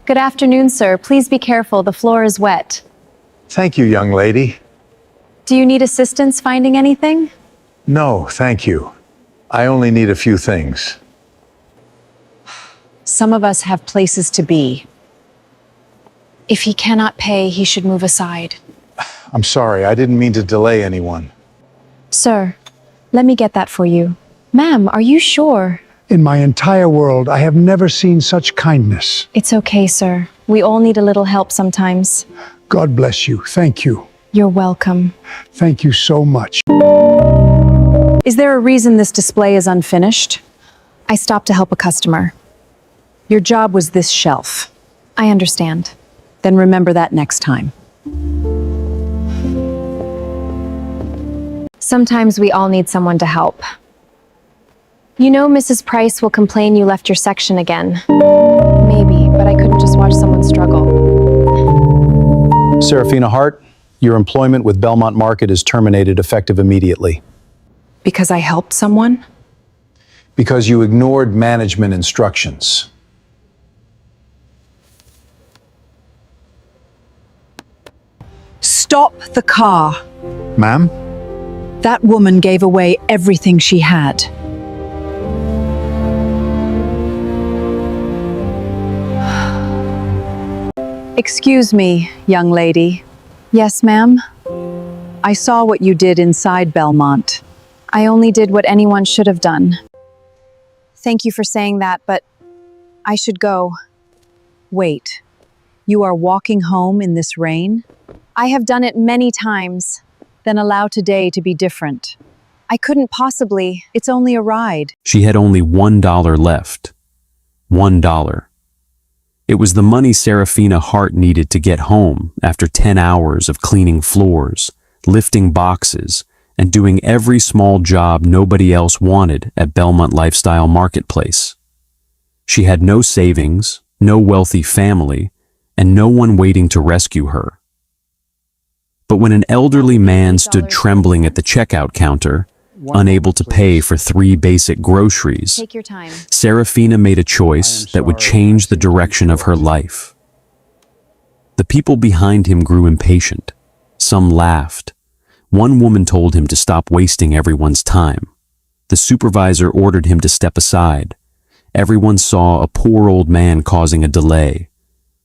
Good afternoon, sir. Please be careful. The floor is wet. Thank you, young lady. Do you need assistance finding anything? No, thank you. I only need a few things. Some of us have places to be. If he cannot pay, he should move aside. I'm sorry, I didn't mean to delay anyone. Sir, let me get that for you. Ma'am, are you sure? In my entire world, I have never seen such kindness. It's okay, sir. We all need a little help sometimes. God bless you. Thank you. You're welcome. Thank you so much. Is there a reason this display is unfinished? I stopped to help a customer. Your job was this shelf. I understand. Then remember that next time. Sometimes we all need someone to help. You know Mrs. Price will complain you left your section again. Maybe, but I couldn't just watch someone struggle. Serafina Hart, your employment with Belmont Market is terminated effective immediately. Because I helped someone? Because you ignored management instructions. Stop the car. Ma'am? That woman gave away everything she had. Excuse me, young lady. Yes, ma'am. I saw what you did inside Belmont. I only did what anyone should have done. Thank you for saying that, but I should go. Wait, you are walking home in this rain? I have done it many times. Then allow today to be different. I couldn't possibly. It's only a ride. She had only $1 left. $1. It was the money Serafina Hart needed to get home after 10 hours of cleaning floors, lifting boxes, and doing every small job nobody else wanted at Belmont Lifestyle Marketplace. She had no savings, no wealthy family, and no one waiting to rescue her. But when an elderly man stood trembling at the checkout counter, unable to pay for 3 basic groceries, Take your time. Serafina made a choice that would change the direction of her life. The people behind him grew impatient. Some laughed. One woman told him to stop wasting everyone's time. The supervisor ordered him to step aside. Everyone saw a poor old man causing a delay.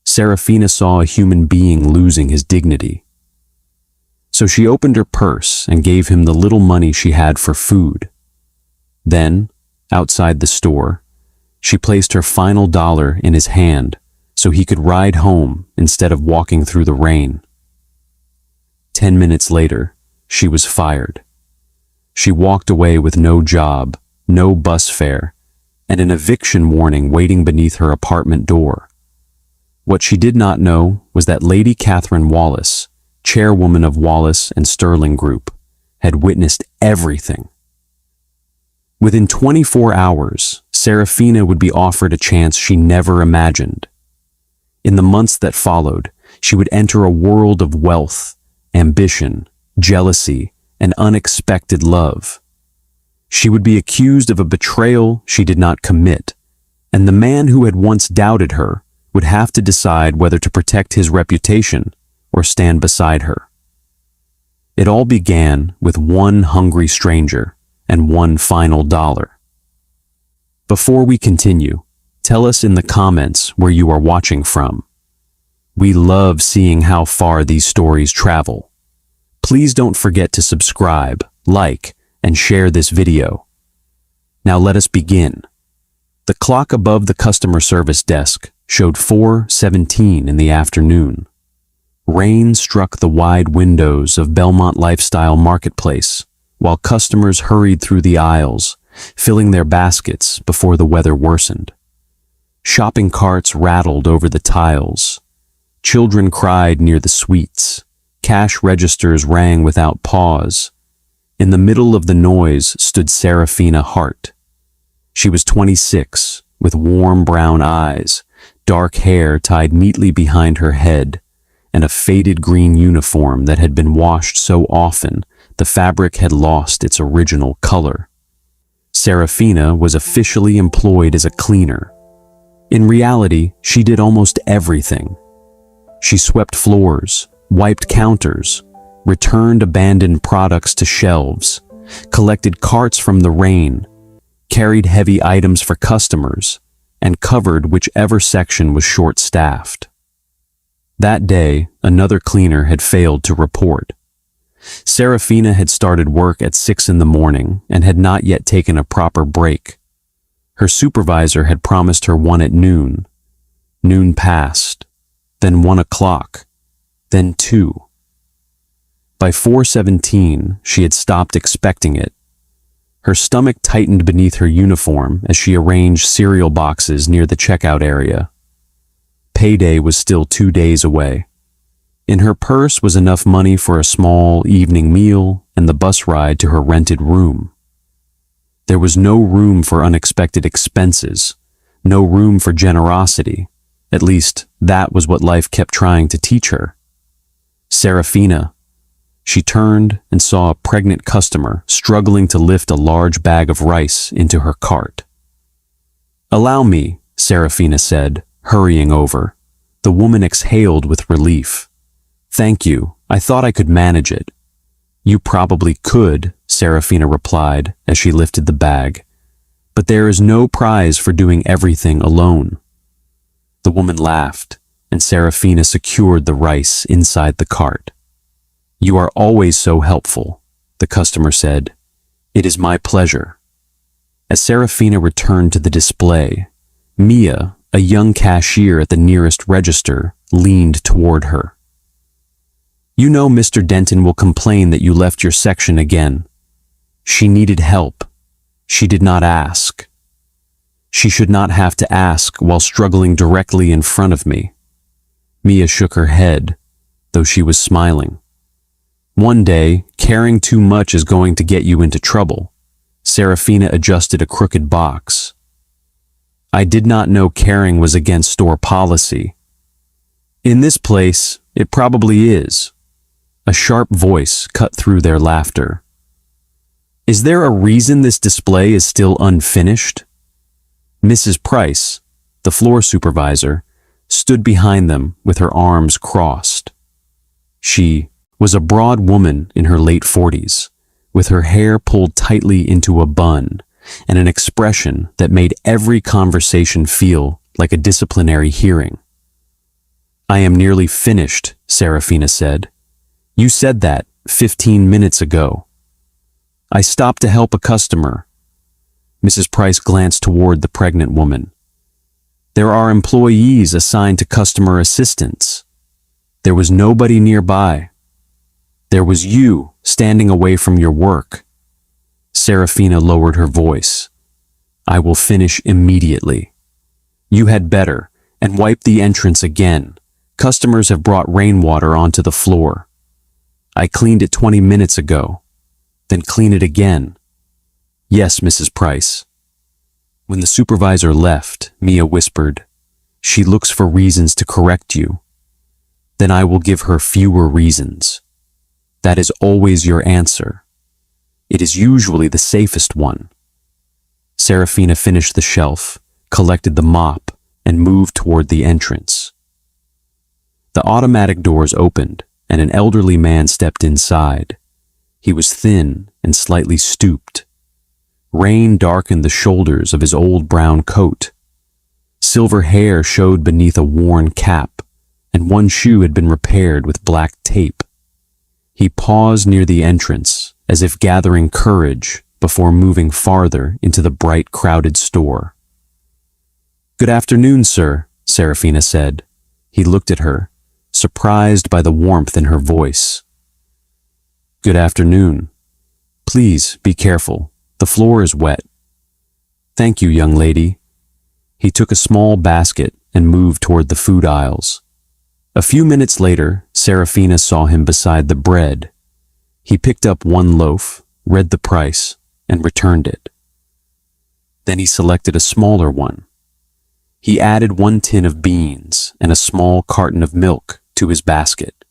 Serafina saw a human being losing his dignity. So she opened her purse and gave him the little money she had for food. Then, outside the store, she placed her final dollar in his hand so he could ride home instead of walking through the rain. 10 minutes later, she was fired. She walked away with no job, no bus fare, and an eviction warning waiting beneath her apartment door. What she did not know was that Lady Catherine Wallace, chairwoman of Wallace and Sterling Group, had witnessed everything. Within 24 hours, Serafina would be offered a chance she never imagined. In the months that followed, she would enter a world of wealth, ambition, jealousy, and unexpected love. She would be accused of a betrayal she did not commit, and the man who had once doubted her would have to decide whether to protect his reputation or stand beside her. It all began with one hungry stranger and one final dollar. Before we continue, tell us in the comments where you are watching from. We love seeing how far these stories travel. Please don't forget to subscribe, like, and share this video. Now let us begin. The clock above the customer service desk showed 4:17 in the afternoon. Rain struck the wide windows of Belmont Lifestyle Marketplace, while customers hurried through the aisles, filling their baskets before the weather worsened. Shopping carts rattled over the tiles. Children cried near the sweets. Cash registers rang without pause. In the middle of the noise stood Serafina Hart. She was 26, with warm brown eyes, dark hair tied neatly behind her head, and a faded green uniform that had been washed so often the fabric had lost its original color. Serafina was officially employed as a cleaner. In reality, she did almost everything. She swept floors, wiped counters, returned abandoned products to shelves, collected carts from the rain, carried heavy items for customers, and covered whichever section was short-staffed. That day, another cleaner had failed to report. Serafina had started work at 6 in the morning and had not yet taken a proper break. Her supervisor had promised her one at noon. Noon passed, then 1 o'clock, then 2. By 4:17, she had stopped expecting it. Her stomach tightened beneath her uniform as she arranged cereal boxes near the checkout area. Payday was still 2 days away. In her purse was enough money for a small evening meal and the bus ride to her rented room. There was no room for unexpected expenses, no room for generosity. At least, that was what life kept trying to teach her. Serafina. She turned and saw a pregnant customer struggling to lift a large bag of rice into her cart. "Allow me," Serafina said, hurrying over. The woman exhaled with relief. "Thank you. I thought I could manage it." "You probably could," Serafina replied as she lifted the bag. "But there is no prize for doing everything alone." The woman laughed, and Serafina secured the rice inside the cart. "You are always so helpful," the customer said. "It is my pleasure." As Serafina returned to the display, Mia, a young cashier at the nearest register, leaned toward her. "You know Mr. Denton will complain that you left your section again." She needed help. She did not ask. She should not have to ask while struggling directly in front of me. Mia shook her head, though she was smiling. "One day, caring too much is going to get you into trouble." Serafina adjusted a crooked box. "I did not know caring was against store policy." "In this place, it probably is." A sharp voice cut through their laughter. "Is there a reason this display is still unfinished?" Mrs. Price, the floor supervisor, stood behind them with her arms crossed. She was a broad woman in her late 40s, with her hair pulled tightly into a bun and an expression that made every conversation feel like a disciplinary hearing. "I am nearly finished," Serafina said. "You said that 15 minutes ago." "I stopped to help a customer." Mrs. Price glanced toward the pregnant woman. "There are employees assigned to customer assistance." There was nobody nearby. "There was you standing away from your work." Serafina lowered her voice. "I will finish immediately. You had better, and wipe the entrance again. Customers have brought rainwater onto the floor. I cleaned it 20 minutes ago. Then clean it again." "Yes, Mrs. Price." When the supervisor left, Mia whispered, "She looks for reasons to correct you." "Then I will give her fewer reasons." "That is always your answer." "It is usually the safest one." Serafina finished the shelf, collected the mop, and moved toward the entrance. The automatic doors opened, and an elderly man stepped inside. He was thin and slightly stooped. Rain darkened the shoulders of his old brown coat. Silver hair showed beneath a worn cap, and one shoe had been repaired with black tape. He paused near the entrance, as if gathering courage before moving farther into the bright, crowded store. "Good afternoon, sir," Serafina said. He looked at her, surprised by the warmth in her voice. "Good afternoon. Please be careful. The floor is wet." "Thank you, young lady." He took a small basket and moved toward the food aisles. A few minutes later, Serafina saw him beside the bread. He picked up one loaf, read the price, and returned it. Then he selected a smaller one. He added 1 tin of beans and a small carton of milk to his basket.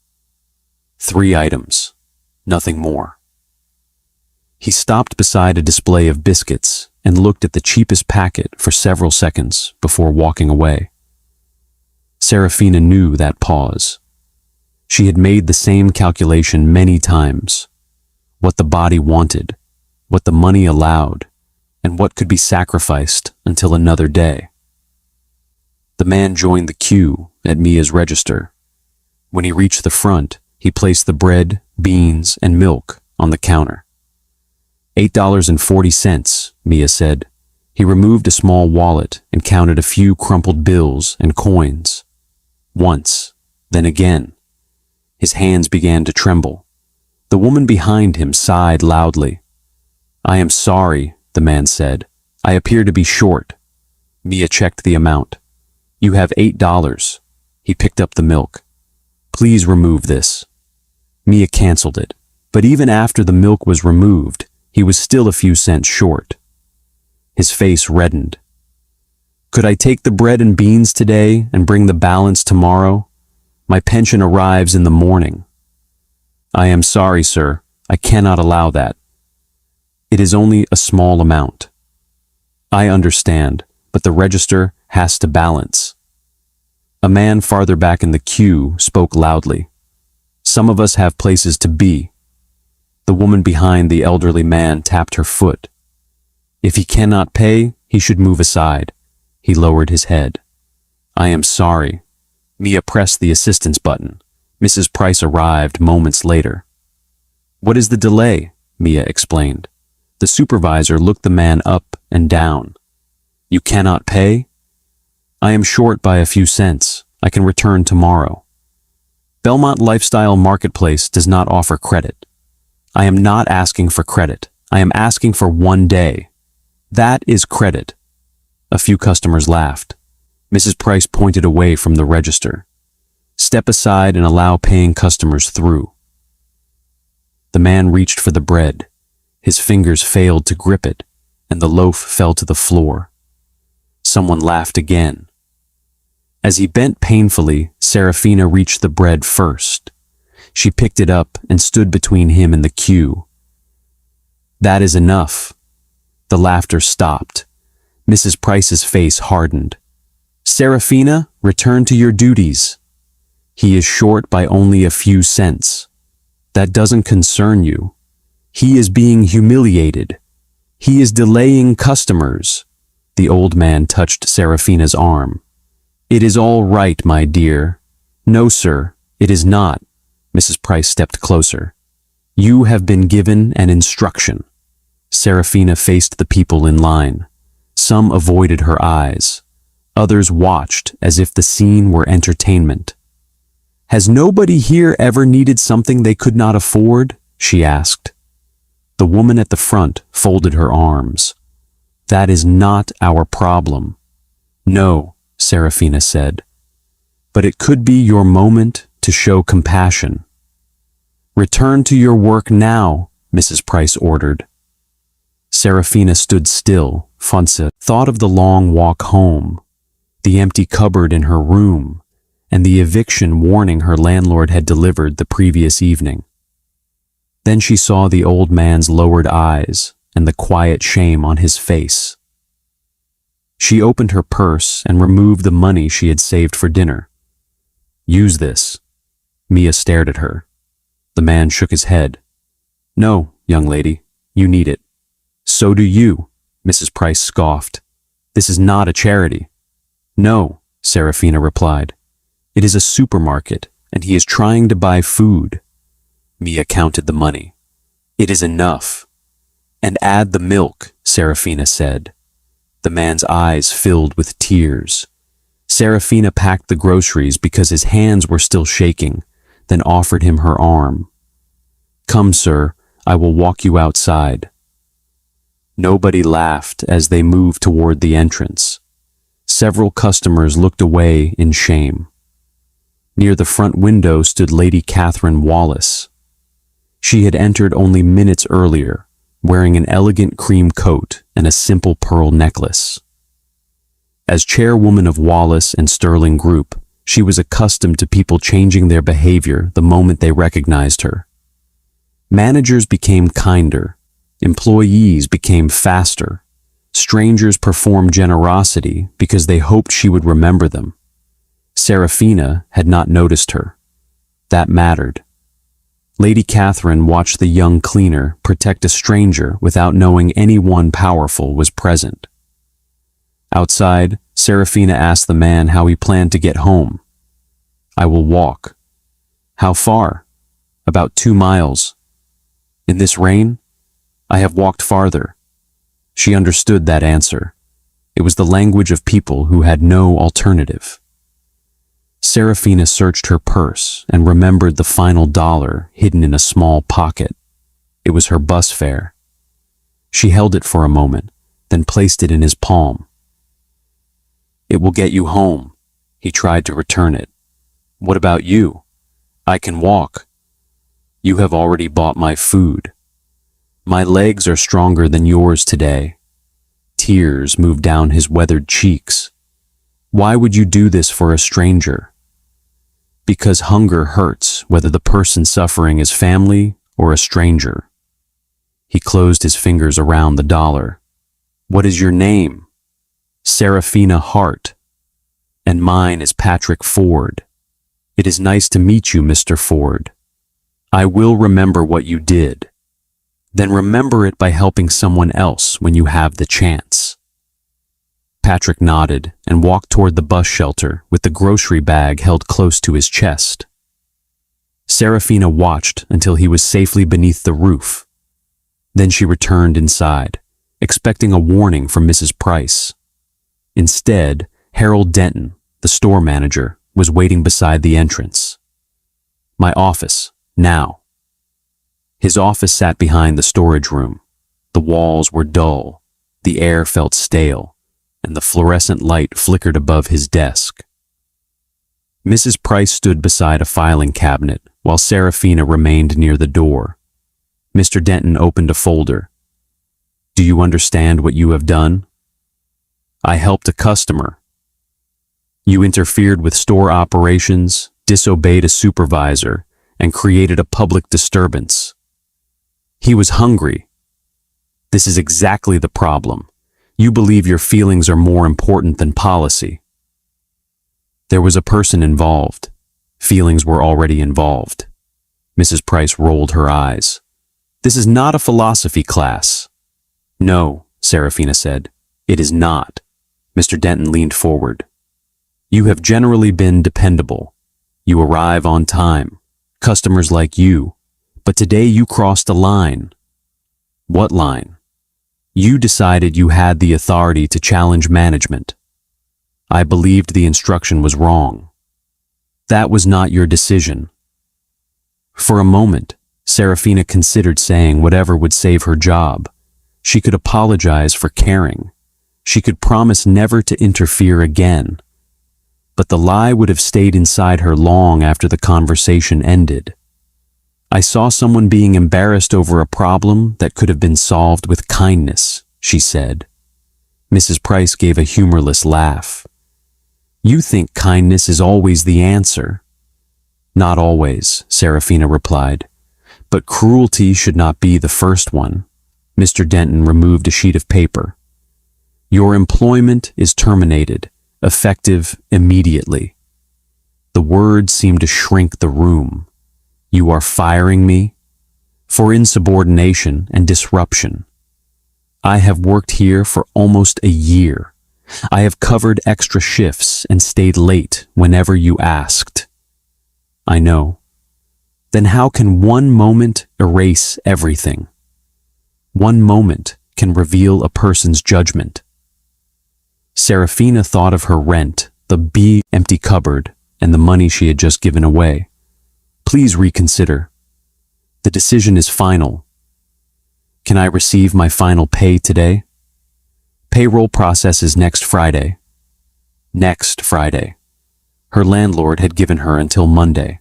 3 items, nothing more. He stopped beside a display of biscuits and looked at the cheapest packet for several seconds before walking away. Serafina knew that pause. She had made the same calculation many times. What the body wanted, what the money allowed, and what could be sacrificed until another day. The man joined the queue at Mia's register. When he reached the front, he placed the bread, beans, and milk on the counter. $8.40, Mia said. He removed a small wallet and counted a few crumpled bills and coins. Once, then again. His hands began to tremble. The woman behind him sighed loudly. "I am sorry," the man said. "I appear to be short." Mia checked the amount. "You have $8. He picked up the milk. "Please remove this." Mia canceled it, but even after the milk was removed, he was still a few cents short. His face reddened. "Could I take the bread and beans today and bring the balance tomorrow? My pension arrives in the morning." "I am sorry, sir. I cannot allow that. It is only a small amount." "I understand, but the register has to balance." A man farther back in the queue spoke loudly. "Some of us have places to be." The woman behind the elderly man tapped her foot. "If he cannot pay, he should move aside." He lowered his head. "I am sorry." Mia pressed the assistance button. Mrs. Price arrived moments later. "What is the delay?" Mia explained. The supervisor looked the man up and down. "You cannot pay?" "I am short by a few cents. I can return tomorrow." Belmont Lifestyle Marketplace does not offer credit. "I am not asking for credit. I am asking for 1 day. That is credit." A few customers laughed. Mrs. Price pointed away from the register. "Step aside and allow paying customers through." The man reached for the bread. His fingers failed to grip it, and the loaf fell to the floor. Someone laughed again. As he bent painfully, Serafina reached the bread first. She picked it up and stood between him and the queue. "That is enough." The laughter stopped. Mrs. Price's face hardened. "Serafina, return to your duties." "He is short by only a few cents." "That doesn't concern you." "He is being humiliated." "He is delaying customers." The old man touched Serafina's arm. "It is all right, my dear." "No, sir, it is not." Mrs. Price stepped closer. "You have been given an instruction." Serafina faced the people in line. Some avoided her eyes. Others watched as if the scene were entertainment. "Has nobody here ever needed something they could not afford?" she asked. The woman at the front folded her arms. "That is not our problem." "No," Serafina said. "But it could be your moment to show compassion." "Return to your work now," Mrs. Price ordered. Serafina stood still. Fonse thought of the long walk home, the empty cupboard in her room, and the eviction warning her landlord had delivered the previous evening. Then she saw the old man's lowered eyes and the quiet shame on his face. She opened her purse and removed the money she had saved for dinner. "Use this." Mia stared at her. The man shook his head. "No, young lady, you need it." "So do you," Mrs. Price scoffed. "This is not a charity." "No," Serafina replied. "It is a supermarket, and he is trying to buy food." Mia counted the money. "It is enough." "And add the milk," Serafina said. The man's eyes filled with tears. Serafina packed the groceries because his hands were still shaking, then offered him her arm. "Come, sir, I will walk you outside." Nobody laughed as they moved toward the entrance. Several customers looked away in shame. Near the front window stood Lady Catherine Wallace. She had entered only minutes earlier, wearing an elegant cream coat and a simple pearl necklace. As chairwoman of Wallace and Sterling Group, she was accustomed to people changing their behavior the moment they recognized her. Managers became kinder. Employees became faster. Strangers perform generosity because they hoped she would remember them. Serafina had not noticed her. That mattered. Lady Catherine watched the young cleaner protect a stranger without knowing anyone powerful was present. Outside, Serafina asked the man how he planned to get home. "I will walk." "How far?" "About 2 miles." "In this rain?" "I have walked farther." She understood that answer. It was the language of people who had no alternative. Serafina searched her purse and remembered the final dollar hidden in a small pocket. It was her bus fare. She held it for a moment, then placed it in his palm. "It will get you home." He tried to return it. "What about you?" "I can walk." "You have already bought my food." "My legs are stronger than yours today." Tears moved down his weathered cheeks. "Why would you do this for a stranger?" "Because hunger hurts, whether the person suffering is family or a stranger." He closed his fingers around the dollar. "What is your name?" "Serafina Hart." "And mine is Patrick Ford." "It is nice to meet you, Mr. Ford." "I will remember what you did." "Then remember it by helping someone else when you have the chance." Patrick nodded and walked toward the bus shelter with the grocery bag held close to his chest. Serafina watched until he was safely beneath the roof. Then she returned inside, expecting a warning from Mrs. Price. Instead, Harold Denton, the store manager, was waiting beside the entrance. "My office, now." His office sat behind the storage room. The walls were dull, the air felt stale, and the fluorescent light flickered above his desk. Mrs. Price stood beside a filing cabinet while Serafina remained near the door. Mr. Denton opened a folder. "Do you understand what you have done?" "I helped a customer." "You interfered with store operations, disobeyed a supervisor, and created a public disturbance." "He was hungry." "This is exactly the problem. You believe your feelings are more important than policy." There was a person involved. Feelings were already involved. Mrs. Price rolled her eyes. "This is not a philosophy class." "No," Serafina said. "It is not." Mr. Denton leaned forward. "You have generally been dependable. You arrive on time. Customers like you. But today you crossed a line." "What line?" "You decided you had the authority to challenge management. I believed the instruction was wrong. That was not your decision." For a moment, Serafina considered saying whatever would save her job. She could apologize for caring. She could promise never to interfere again. But the lie would have stayed inside her long after the conversation ended. "I saw someone being embarrassed over a problem that could have been solved with kindness," she said. Mrs. Price gave a humorless laugh. "You think kindness is always the answer." "Not always," Serafina replied. "But cruelty should not be the first one." Mr. Denton removed a sheet of paper. "Your employment is terminated, effective immediately." The words seemed to shrink the room. "You are firing me?" "For insubordination and disruption." "I have worked here for almost a year. I have covered extra shifts and stayed late whenever you asked." "I know." "Then how can one moment erase everything?" "One moment can reveal a person's judgment." Serafina thought of her rent, the empty cupboard, and the money she had just given away. "Please reconsider. The decision is final." "Can I receive my final pay today?" "Payroll process is next Friday." Next Friday. Her landlord had given her until Monday.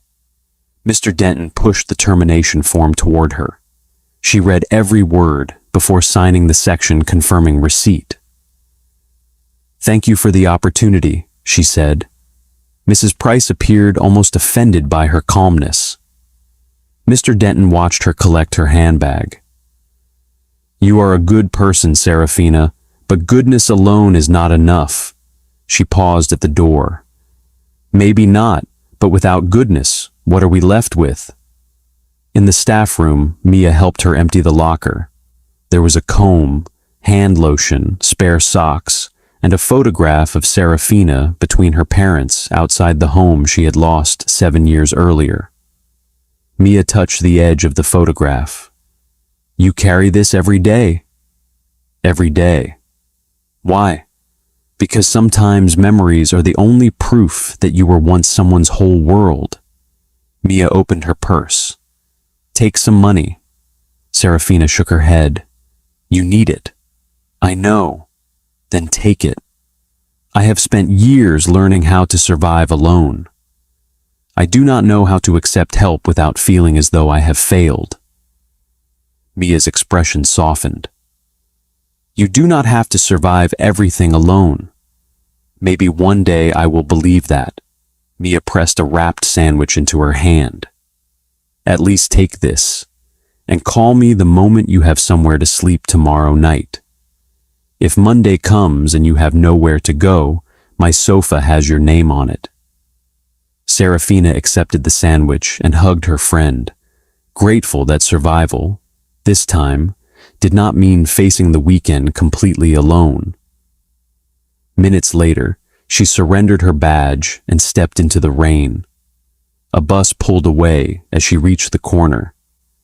Mr. Denton pushed the termination form toward her. She read every word before signing the section confirming receipt. "Thank you for the opportunity," she said. Mrs. Price appeared almost offended by her calmness. Mr. Denton watched her collect her handbag. "You are a good person, Serafina, But goodness alone is not enough. She paused at the door. Maybe not, but without goodness, what are we left with? In the staff room, Mia helped her empty the locker. There was a comb, hand lotion, spare socks, and a photograph of Serafina between her parents outside the home she had lost 7 years earlier. Mia touched the edge of the photograph. You carry this every day? Every day. Why? Because sometimes memories are the only proof that you were once someone's whole world. Mia opened her purse. Take some money. Serafina shook her head. You need it. I know. Then take it. I have spent years learning how to survive alone. I do not know how to accept help without feeling as though I have failed. Mia's expression softened. You do not have to survive everything alone. Maybe one day I will believe that. Mia pressed a wrapped sandwich into her hand. At least take this, and call me the moment you have somewhere to sleep tomorrow night. If Monday comes and you have nowhere to go, my sofa has your name on it. Serafina accepted the sandwich and hugged her friend, grateful that survival, this time, did not mean facing the weekend completely alone. Minutes later, she surrendered her badge and stepped into the rain. A bus pulled away as she reached the corner.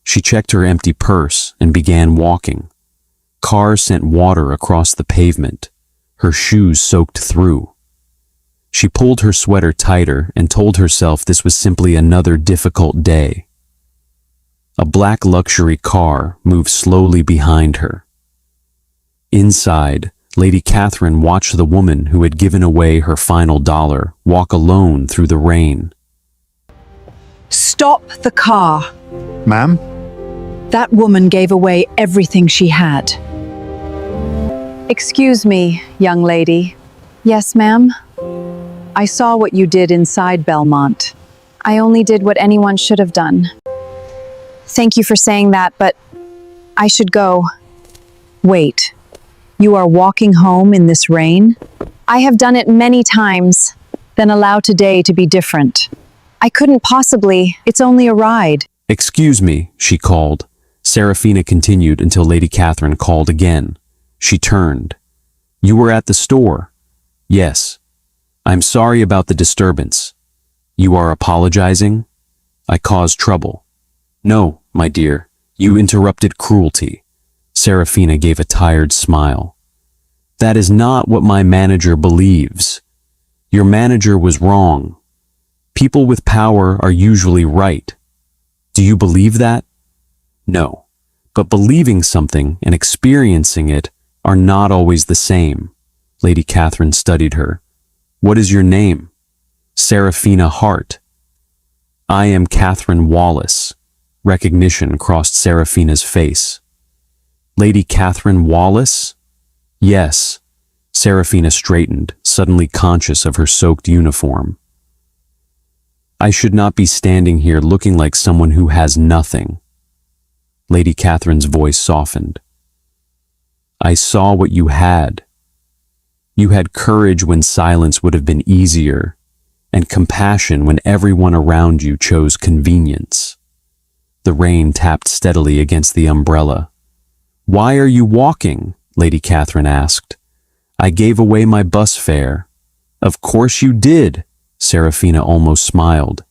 She checked her empty purse and began walking. Cars sent water across the pavement, her shoes soaked through. She pulled her sweater tighter and told herself this was simply another difficult day. A black luxury car moved slowly behind her. Inside, Lady Catherine watched the woman who had given away her final dollar walk alone through the rain. Stop the car. Ma'am? That woman gave away everything she had. Excuse me, young lady. Yes, ma'am? I saw what you did inside Belmont. I only did what anyone should have done. Thank you for saying that, but I should go. Wait, you are walking home in this rain? I have done it many times. Then allow today to be different. I couldn't possibly. It's only a ride. Excuse me, she called. Serafina continued until Lady Catherine called again. She turned. You were at the store? Yes. I'm sorry about the disturbance. You are apologizing? I caused trouble. No, my dear, you interrupted cruelty. Serafina gave a tired smile. That is not what my manager believes. Your manager was wrong. People with power are usually right. Do you believe that? No, but believing something and experiencing it are not always the same. Lady Catherine studied her. What is your name? Serafina Hart. I am Catherine Wallace. Recognition crossed Serafina's face. Lady Catherine Wallace? Yes. Serafina straightened, suddenly conscious of her soaked uniform. I should not be standing here looking like someone who has nothing. Lady Catherine's voice softened. I saw what you had. You had courage when silence would have been easier, and compassion when everyone around you chose convenience. The rain tapped steadily against the umbrella. Why are you walking? Lady Catherine asked. I gave away my bus fare. Of course you did, Serafina almost smiled.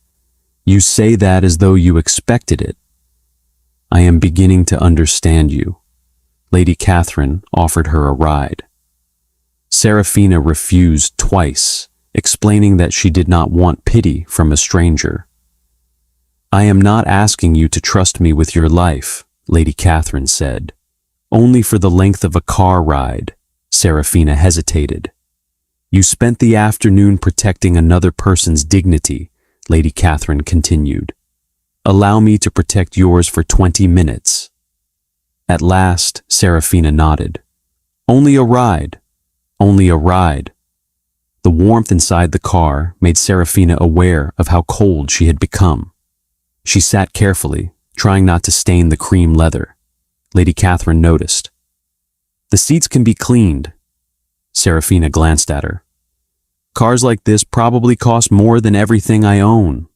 You say that as though you expected it. I am beginning to understand you. Lady Catherine offered her a ride. Serafina refused twice, explaining that she did not want pity from a stranger. I am not asking you to trust me with your life, Lady Catherine said. Only for the length of a car ride. Serafina hesitated. You spent the afternoon protecting another person's dignity, Lady Catherine continued. Allow me to protect yours for 20 minutes. At last, Serafina nodded. Only a ride. Only a ride. The warmth inside the car made Serafina aware of how cold she had become. She sat carefully, trying not to stain the cream leather. Lady Catherine noticed. The seats can be cleaned. Serafina glanced at her. Cars like this probably cost more than everything I own.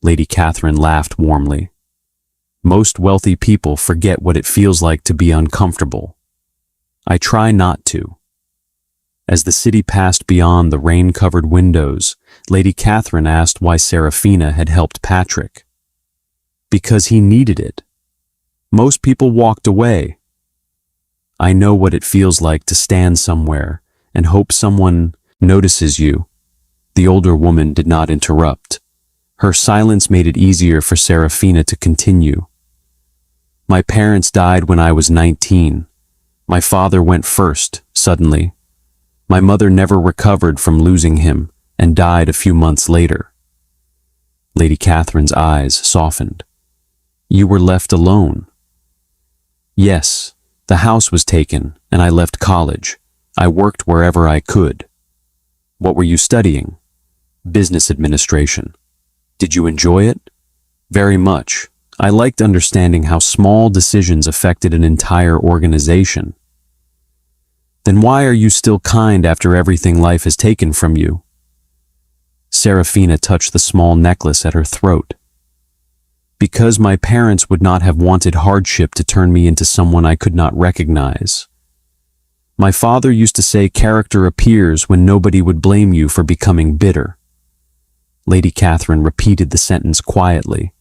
Lady Catherine laughed warmly. Most wealthy people forget what it feels like to be uncomfortable. I try not to. As the city passed beyond the rain-covered windows, Lady Catherine asked why Serafina had helped Patrick. Because he needed it. Most people walked away. I know what it feels like to stand somewhere and hope someone notices you. The older woman did not interrupt. Her silence made it easier for Serafina to continue. My parents died when I was 19. My father went first, suddenly. My mother never recovered from losing him and died a few months later. Lady Catherine's eyes softened. You were left alone. Yes, the house was taken and I left college. I worked wherever I could. What were you studying? Business administration. Did you enjoy it? Very much. I liked understanding how small decisions affected an entire organization. Then why are you still kind after everything life has taken from you? Serafina touched the small necklace at her throat. Because my parents would not have wanted hardship to turn me into someone I could not recognize. My father used to say character appears when nobody would blame you for becoming bitter. Lady Catherine repeated the sentence quietly.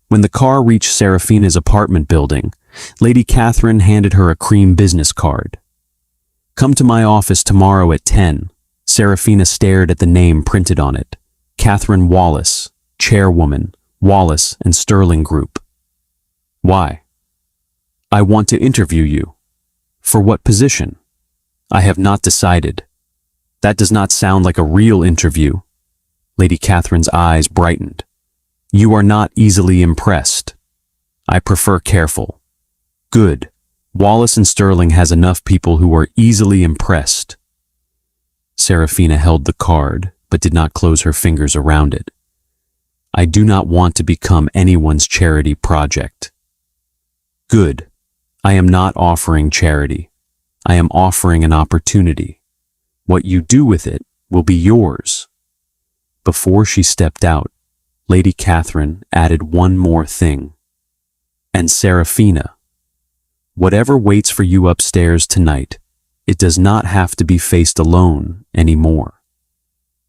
When the car reached Serafina's apartment building, Lady Catherine handed her a cream business card. Come to my office tomorrow at 10. Serafina stared at the name printed on it. Catherine Wallace, chairwoman, Wallace and Sterling Group. Why? I want to interview you. For what position? I have not decided. That does not sound like a real interview. Lady Catherine's eyes brightened. You are not easily impressed. I prefer careful. Good. Wallace and Sterling has enough people who are easily impressed. Serafina held the card, but did not close her fingers around it. I do not want to become anyone's charity project. Good. I am not offering charity. I am offering an opportunity. What you do with it will be yours. Before she stepped out, Lady Catherine added one more thing. And Serafina, whatever waits for you upstairs tonight, it does not have to be faced alone anymore.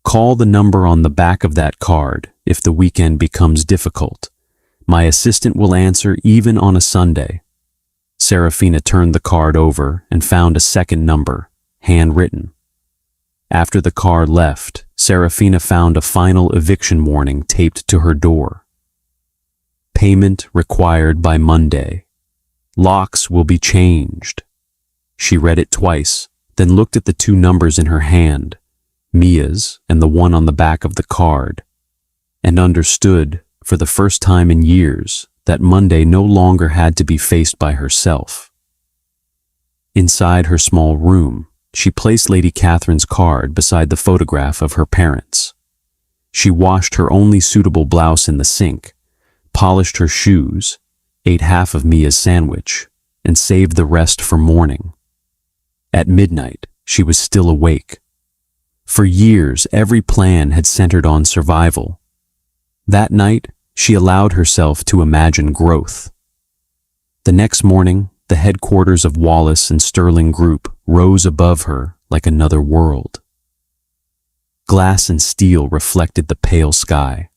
Call the number on the back of that card if the weekend becomes difficult. My assistant will answer even on a Sunday. Serafina turned the card over and found a second number, handwritten. After the car left, Serafina found a final eviction warning taped to her door. Payment required by Monday. Locks will be changed. She read it twice, then looked at the two numbers in her hand, Mia's and the one on the back of the card, and understood, for the first time in years, that Monday no longer had to be faced by herself. Inside her small room, she placed Lady Catherine's card beside the photograph of her parents. She washed her only suitable blouse in the sink, polished her shoes, ate half of Mia's sandwich, and saved the rest for morning. At midnight, she was still awake. For years, every plan had centered on survival. That night, she allowed herself to imagine growth. The next morning, the headquarters of Wallace and Sterling Group rose above her like another world. Glass and steel reflected the pale sky.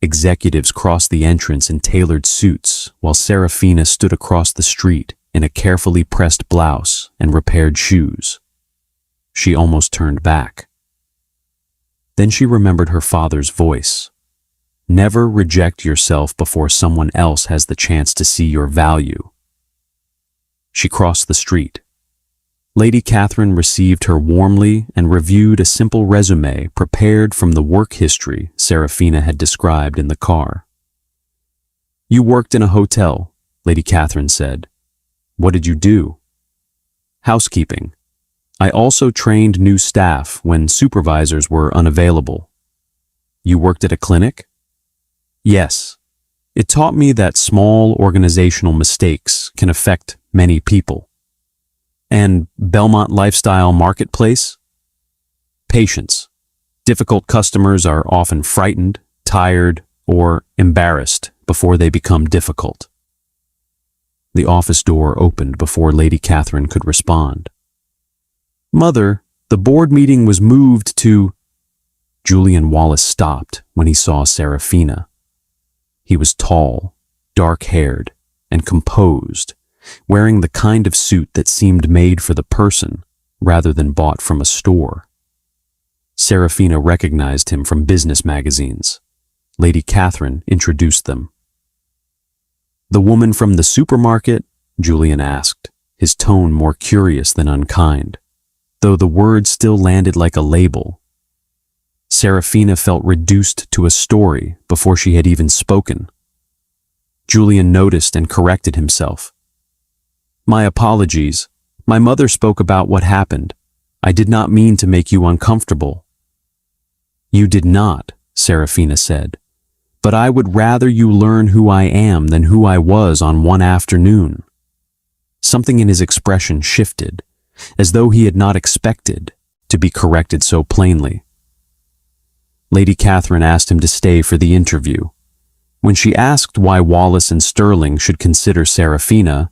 Executives crossed the entrance in tailored suits, while Serafina stood across the street in a carefully pressed blouse and repaired shoes. She almost turned back. Then she remembered her father's voice. Never reject yourself before someone else has the chance to see your value. She crossed the street. Lady Catherine received her warmly and reviewed a simple resume prepared from the work history Serafina had described in the car. You worked in a hotel, Lady Catherine said. What did you do? Housekeeping. I also trained new staff when supervisors were unavailable. You worked at a clinic? Yes. It taught me that small organizational mistakes can affect many people. And Belmont Lifestyle Marketplace? Patience. Difficult customers are often frightened, tired, or embarrassed before they become difficult. The office door opened before Lady Catherine could respond. Mother, the board meeting was moved to... Julian Wallace stopped when he saw Serafina. He was tall, dark-haired, and composed, wearing the kind of suit that seemed made for the person rather than bought from a store. Serafina recognized him from business magazines. Lady Catherine introduced them. The woman from the supermarket? Julian asked, his tone more curious than unkind, though the word still landed like a label. Serafina felt reduced to a story before she had even spoken. Julian noticed and corrected himself. My apologies. My mother spoke about what happened. I did not mean to make you uncomfortable. You did not, Serafina said, but I would rather you learn who I am than who I was on one afternoon. Something in his expression shifted, as though he had not expected to be corrected so plainly. Lady Catherine asked him to stay for the interview. When she asked why Wallace and Sterling should consider Serafina,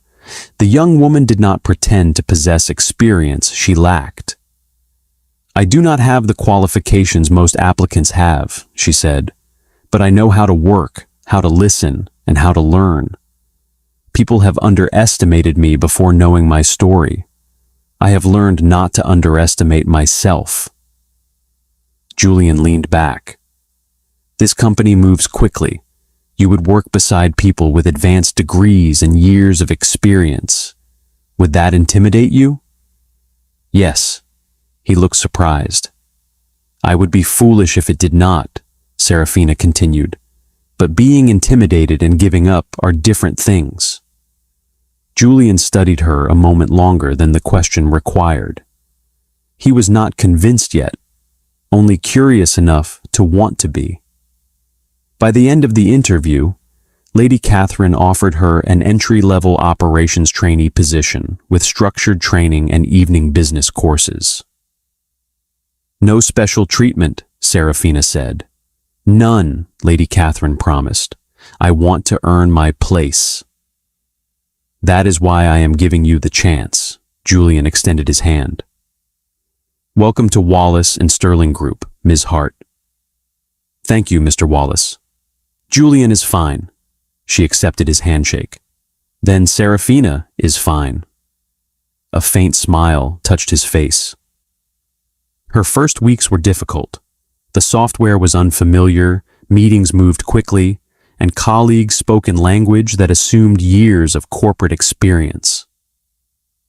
the young woman did not pretend to possess experience she lacked. I do not have the qualifications most applicants have, she said, but I know how to work, how to listen, and how to learn. People have underestimated me before knowing my story. I have learned not to underestimate myself. Julian leaned back. This company moves quickly. You would work beside people with advanced degrees and years of experience. Would that intimidate you? Yes. He looked surprised. I would be foolish if it did not, Serafina continued. But being intimidated and giving up are different things. Julian studied her a moment longer than the question required. He was not convinced yet, only curious enough to want to be. By the end of the interview, Lady Catherine offered her an entry-level operations trainee position with structured training and evening business courses. No special treatment, Serafina said. None, Lady Catherine promised. I want to earn my place. That is why I am giving you the chance. Julian extended his hand. Welcome to Wallace and Sterling Group, Ms. Hart. Thank you, Mr. Wallace. Julian is fine. She accepted his handshake. Then Serafina is fine. A faint smile touched his face. Her first weeks were difficult. The software was unfamiliar, meetings moved quickly, and colleagues spoke in language that assumed years of corporate experience.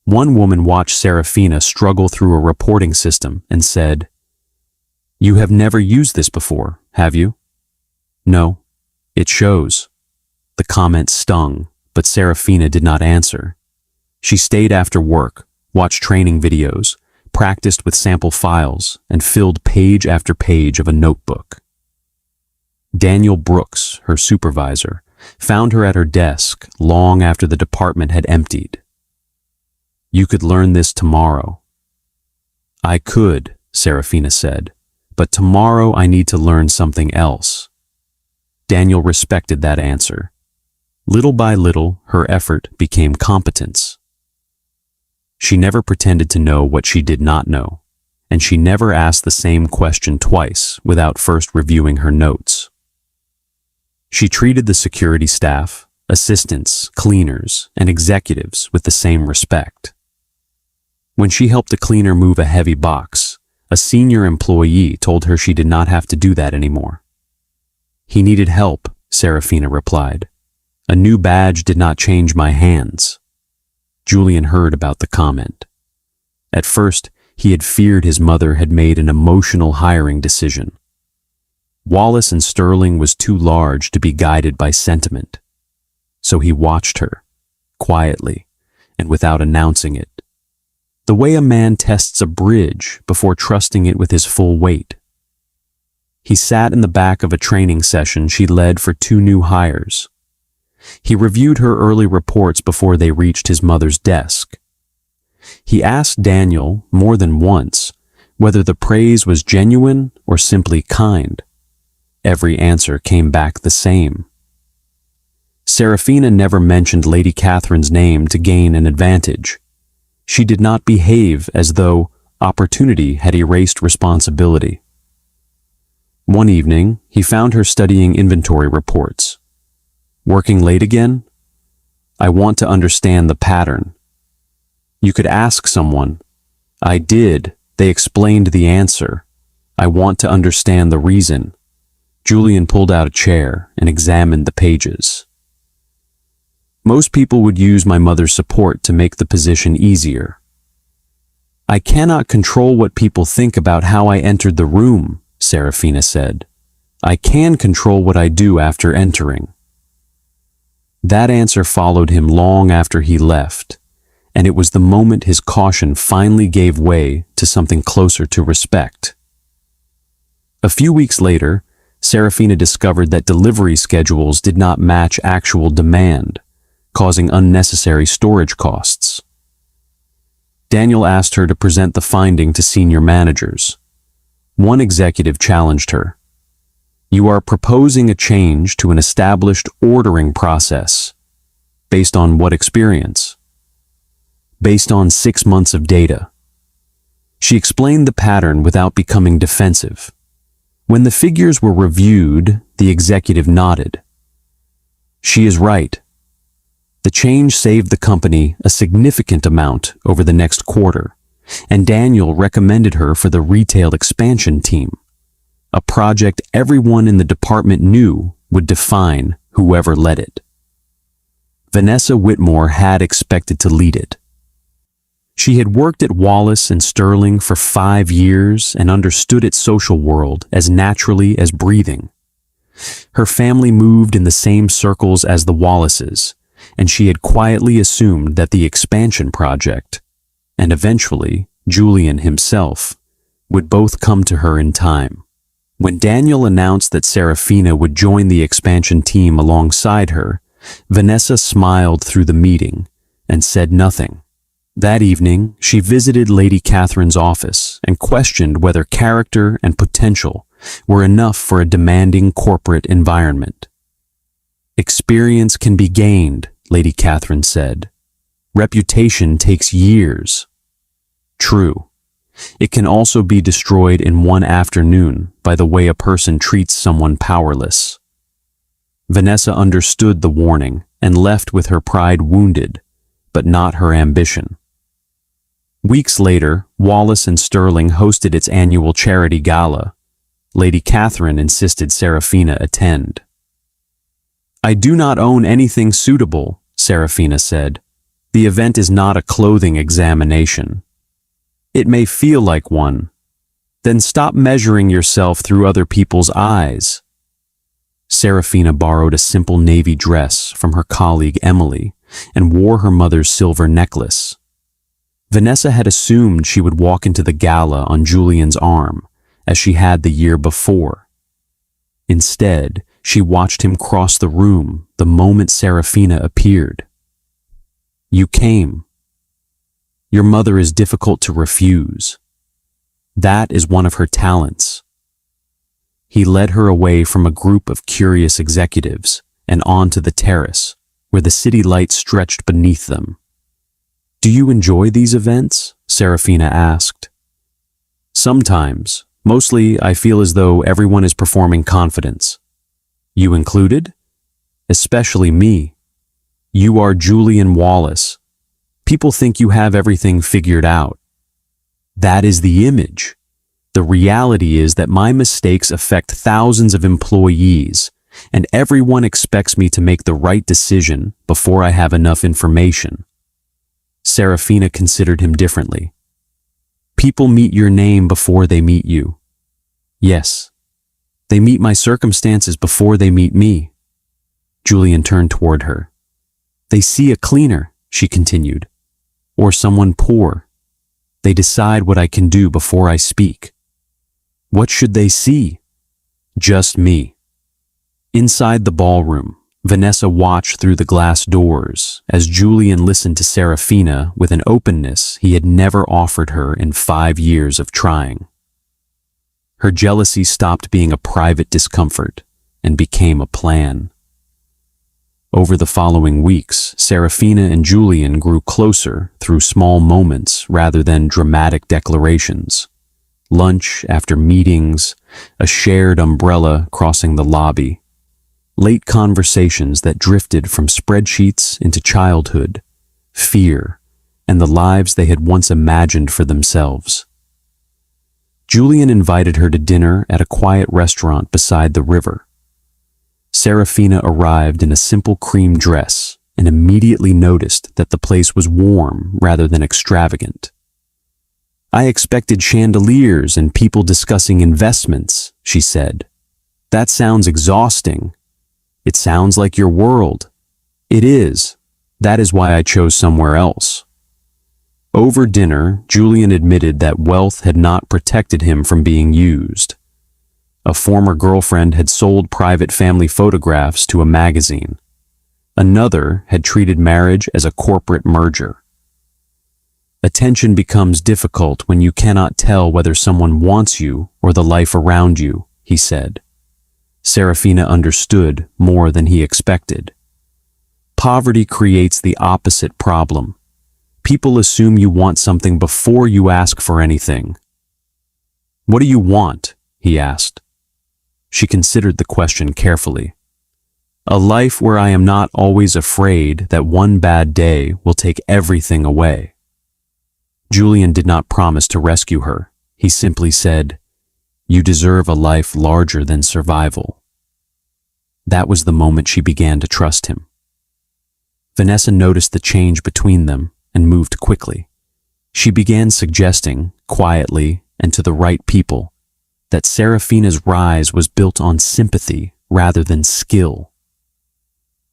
One woman watched Serafina struggle through a reporting system and said, You have never used this before, have you? No, it shows. The comment stung, but Serafina did not answer. She stayed after work, watched training videos, practiced with sample files, and filled page after page of a notebook. Daniel Brooks, her supervisor, found her at her desk long after the department had emptied. You could learn this tomorrow. I could, Serafina said, but tomorrow I need to learn something else. Daniel respected that answer. Little by little, her effort became competence. She never pretended to know what she did not know, and she never asked the same question twice without first reviewing her notes. She treated the security staff, assistants, cleaners, and executives with the same respect. When she helped a cleaner move a heavy box, a senior employee told her she did not have to do that anymore. He needed help, Serafina replied. A new badge did not change my hands. Julian heard about the comment. At first, he had feared his mother had made an emotional hiring decision. Wallace and Sterling was too large to be guided by sentiment. So he watched her, quietly, and without announcing it. The way a man tests a bridge before trusting it with his full weight. He sat in the back of a training session she led for 2 new hires. He reviewed her early reports before they reached his mother's desk. He asked Daniel more than once whether the praise was genuine or simply kind. Every answer came back the same. Serafina never mentioned Lady Catherine's name to gain an advantage. She did not behave as though opportunity had erased responsibility. One evening, he found her studying inventory reports. "Working late again? I want to understand the pattern." You could ask someone. "I did. They explained the answer. I want to understand the reason." Julian pulled out a chair and examined the pages. "Most people would use my mother's support to make the position easier. I cannot control what people think about how I entered the room," Serafina said. "I can control what I do after entering." That answer followed him long after he left, and it was the moment his caution finally gave way to something closer to respect. A few weeks later, Serafina discovered that delivery schedules did not match actual demand, causing unnecessary storage costs. Daniel asked her to present the finding to senior managers. One executive challenged her. "You are proposing a change to an established ordering process. Based on what experience?" "Based on 6 months of data." She explained the pattern without becoming defensive. When the figures were reviewed, the executive nodded. "She is right. The change saved the company a significant amount over the next quarter, and Daniel recommended her for the retail expansion team, a project everyone in the department knew would define whoever led it. Vanessa Whitmore had expected to lead it. She had worked at Wallace and Sterling for 5 years and understood its social world as naturally as breathing. Her family moved in the same circles as the Wallaces, and she had quietly assumed that the expansion project, and eventually Julian himself, would both come to her in time. When Daniel announced that Serafina would join the expansion team alongside her, Vanessa smiled through the meeting and said nothing. That evening, she visited Lady Catherine's office and questioned whether character and potential were enough for a demanding corporate environment. "Experience can be gained," Lady Catherine said. "Reputation takes years." True. It can also be destroyed in one afternoon by the way a person treats someone powerless. Vanessa understood the warning and left with her pride wounded, but not her ambition. Weeks later, Wallace and Sterling hosted its annual charity gala. Lady Catherine insisted Serafina attend. "I do not own anything suitable," Serafina said. "The event is not a clothing examination. It may feel like one. Then stop measuring yourself through other people's eyes." Serafina borrowed a simple navy dress from her colleague Emily and wore her mother's silver necklace. Vanessa had assumed she would walk into the gala on Julian's arm, as she had the year before. Instead, she watched him cross the room the moment Serafina appeared. "You came. Your mother is difficult to refuse. That is one of her talents." He led her away from a group of curious executives and onto the terrace, where the city lights stretched beneath them. "Do you enjoy these events?" Serafina asked. "Sometimes. Mostly, I feel as though everyone is performing confidence. You included? Especially me. You are Julian Wallace. People think you have everything figured out. That is the image. The reality is that my mistakes affect thousands of employees, and everyone expects me to make the right decision before I have enough information." Serafina considered him differently. "People meet your name before they meet you." "Yes. They meet my circumstances before they meet me." Julian turned toward her. "They see a cleaner," she continued, "or someone poor. They decide what I can do before I speak." What should they see? Just me. Inside the ballroom, Vanessa watched through the glass doors as Julian listened to Serafina with an openness he had never offered her in 5 years of trying. Her jealousy stopped being a private discomfort and became a plan. Over the following weeks, Serafina and Julian grew closer through small moments rather than dramatic declarations. Lunch after meetings, a shared umbrella crossing the lobby, late conversations that drifted from spreadsheets into childhood, fear, and the lives they had once imagined for themselves. Julian invited her to dinner at a quiet restaurant beside the river. Serafina arrived in a simple cream dress and immediately noticed that the place was warm rather than extravagant. "I expected chandeliers and people discussing investments," she said. "That sounds exhausting. It sounds like your world." "It is. That is why I chose somewhere else." Over dinner, Julian admitted that wealth had not protected him from being used. A former girlfriend had sold private family photographs to a magazine. Another had treated marriage as a corporate merger. Attention becomes difficult when you cannot tell whether someone wants you or the life around you, he said. Serafina understood more than he expected. Poverty creates the opposite problem. People assume you want something before you ask for anything. "What do you want?" he asked. She considered the question carefully. "A life where I am not always afraid that one bad day will take everything away." Julian did not promise to rescue her. He simply said, "You deserve a life larger than survival." That was the moment she began to trust him. Vanessa noticed the change between them and moved quickly. She began suggesting, quietly and to the right people, that Serafina's rise was built on sympathy rather than skill.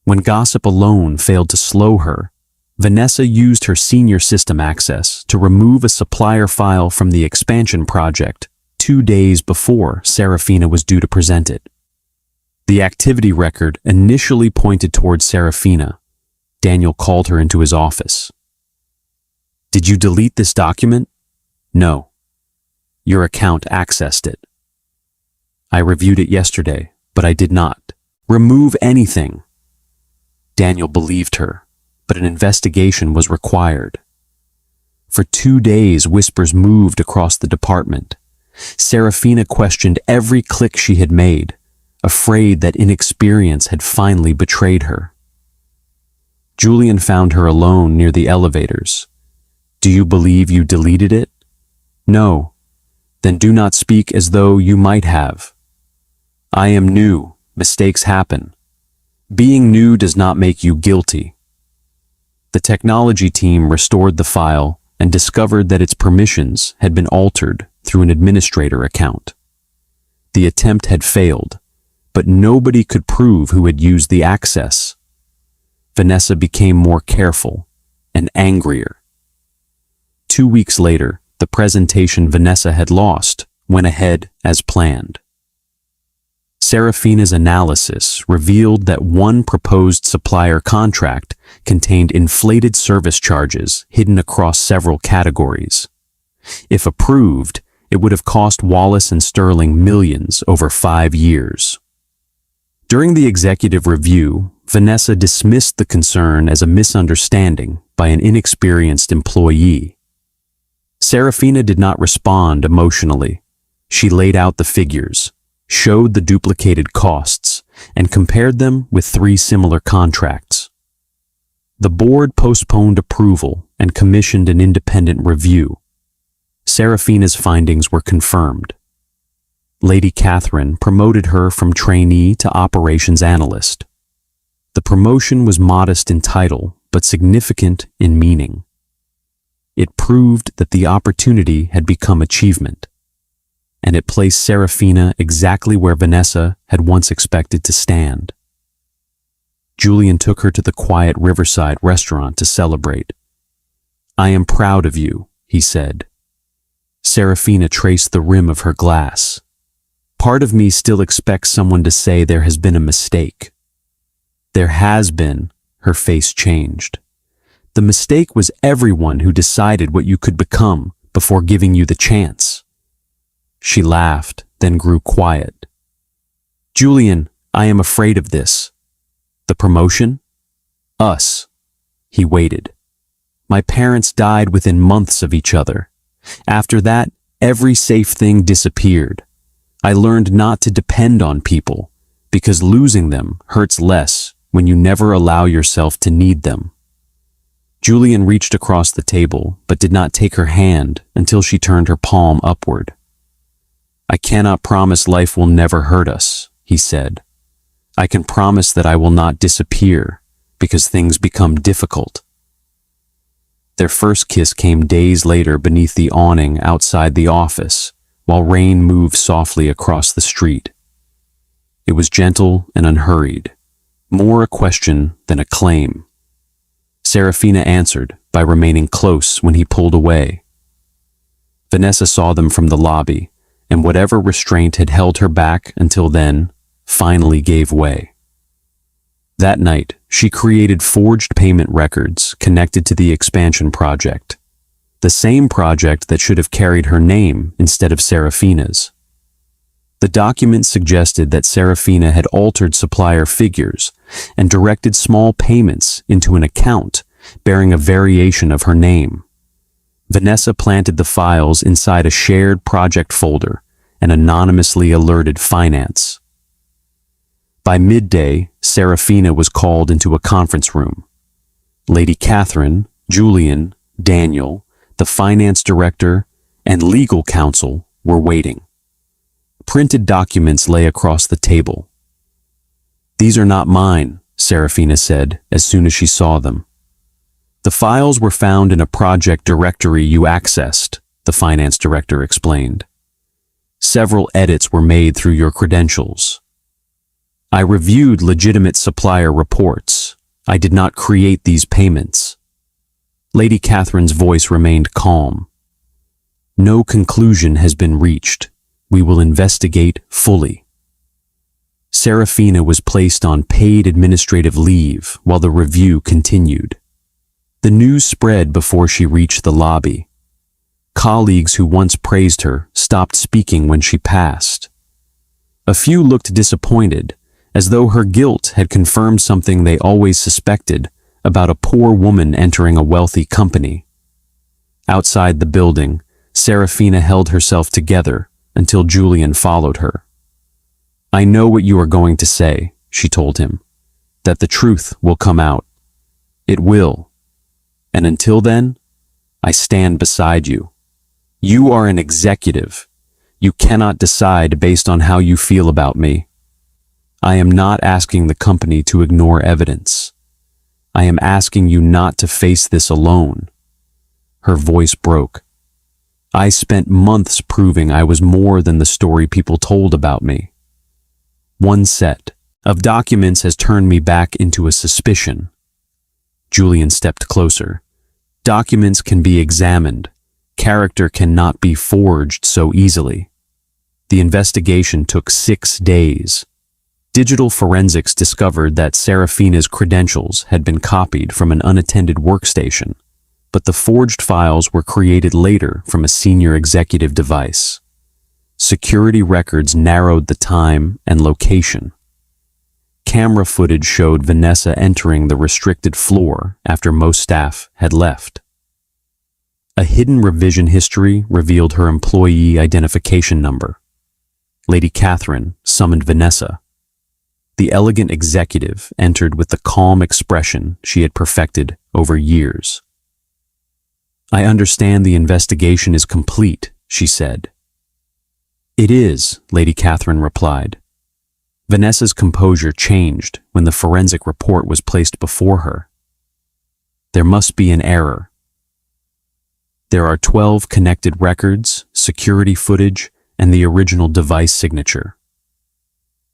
When gossip alone failed to slow her, Vanessa used her senior system access to remove a supplier file from the expansion project 2 days before Serafina was due to present it. The activity record initially pointed towards Serafina. Daniel called her into his office. "Did you delete this document?" "No. Your account accessed it." "I reviewed it yesterday, but I did not remove anything." Daniel believed her, but an investigation was required. For 2 days, whispers moved across the department. Serafina questioned every click she had made, afraid that inexperience had finally betrayed her. Julian found her alone near the elevators. "Do you believe you deleted it?" "No." "Then do not speak as though you might have." "I am new. Mistakes happen." "Being new does not make you guilty." The technology team restored the file and discovered that its permissions had been altered through an administrator account. The attempt had failed, but nobody could prove who had used the access. Vanessa became more careful and angrier. 2 weeks later, the presentation Vanessa had lost went ahead as planned. Serafina's analysis revealed that one proposed supplier contract contained inflated service charges hidden across several categories. If approved, it would have cost Wallace and Sterling millions over 5 years. During the executive review, Vanessa dismissed the concern as a misunderstanding by an inexperienced employee. Serafina did not respond emotionally. She laid out the figures, showed the duplicated costs, and compared them with 3 similar contracts. The board postponed approval and commissioned an independent review. Serafina's findings were confirmed. Lady Catherine promoted her from trainee to operations analyst. The promotion was modest in title, but significant in meaning. It proved that the opportunity had become achievement, and it placed Serafina exactly where Vanessa had once expected to stand. Julian took her to the quiet riverside restaurant to celebrate. "I am proud of you," he said. Serafina traced the rim of her glass. "Part of me still expects someone to say there has been a mistake." there has been, her face changed. The mistake was everyone who decided what you could become before giving you the chance. She laughed, then grew quiet. Julian, I am afraid of this. The promotion? Us. He waited. My parents died within months of each other. After that, every safe thing disappeared. I learned not to depend on people, because losing them hurts less when you never allow yourself to need them. Julian reached across the table, but did not take her hand until she turned her palm upward. I cannot promise life will never hurt us, he said. I can promise that I will not disappear because things become difficult. Their first kiss came days later beneath the awning outside the office, while rain moved softly across the street. It was gentle and unhurried, more a question than a claim. Serafina answered by remaining close when he pulled away. Vanessa saw them from the lobby, and whatever restraint had held her back until then finally gave way. That night, she created forged payment records connected to the expansion project, the same project that should have carried her name instead of Serafina's. The documents suggested that Serafina had altered supplier figures and directed small payments into an account bearing a variation of her name. Vanessa planted the files inside a shared project folder and anonymously alerted finance. By midday, Serafina was called into a conference room. Lady Catherine, Julian, Daniel, the finance director, and legal counsel were waiting. Printed documents lay across the table. These are not mine, Serafina said as soon as she saw them. The files were found in a project directory you accessed, the finance director explained. Several edits were made through your credentials. I reviewed legitimate supplier reports. I did not create these payments. Lady Catherine's voice remained calm. No conclusion has been reached. We will investigate fully. Serafina was placed on paid administrative leave while the review continued. The news spread before she reached the lobby. Colleagues who once praised her stopped speaking when she passed. A few looked disappointed, as though her guilt had confirmed something they always suspected about a poor woman entering a wealthy company. Outside the building, Serafina held herself together until Julian followed her. I know what you are going to say, she told him, that the truth will come out. It will. And until then, I stand beside you. You are an executive. You cannot decide based on how you feel about me. I am not asking the company to ignore evidence. I am asking you not to face this alone. Her voice broke. I spent months proving I was more than the story people told about me. One set of documents has turned me back into a suspicion. Julian stepped closer. Documents can be examined. Character cannot be forged so easily. The investigation took 6 days. Digital forensics discovered that Serafina's credentials had been copied from an unattended workstation, but the forged files were created later from a senior executive device. Security records narrowed the time and location. Camera footage showed Vanessa entering the restricted floor after most staff had left. A hidden revision history revealed her employee identification number. Lady Catherine summoned Vanessa. The elegant executive entered with the calm expression she had perfected over years. I understand the investigation is complete, she said. It is, Lady Catherine replied. Vanessa's composure changed when the forensic report was placed before her. There must be an error. There are 12 connected records, security footage, and the original device signature.